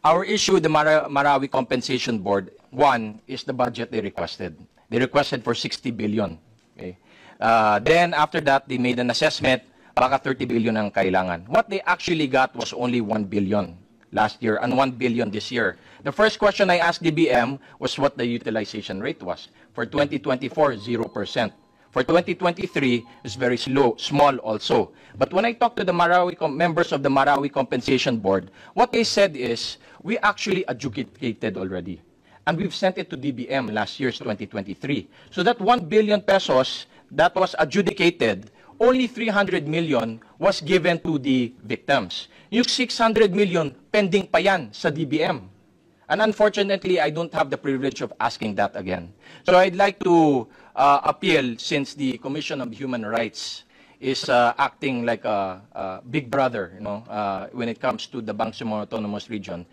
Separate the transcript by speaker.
Speaker 1: Our issue with the Marawi Compensation Board, one, is the budget they requested. They requested for 60 billion. Okay? Then, after that, they made an assessment, baka 30 billion ang kailangan. What they actually got was only 1 billion last year and 1 billion this year. The first question I asked DBM was what the utilization rate was. For 2024, 0%. For 2023, it's very small also. But when I talked to the members of the Marawi Compensation Board, what they said is, we actually adjudicated already. And we've sent it to DBM last year's 2023. So that 1 billion pesos that was adjudicated, only 300 million was given to the victims. Yung 600 million, pending pa yan sa DBM. And unfortunately, I don't have the privilege of asking that again. So I'd like to appeal, since the Commission on Human Rights is acting like a big brother, when it comes to the Bangsamoro Autonomous Region,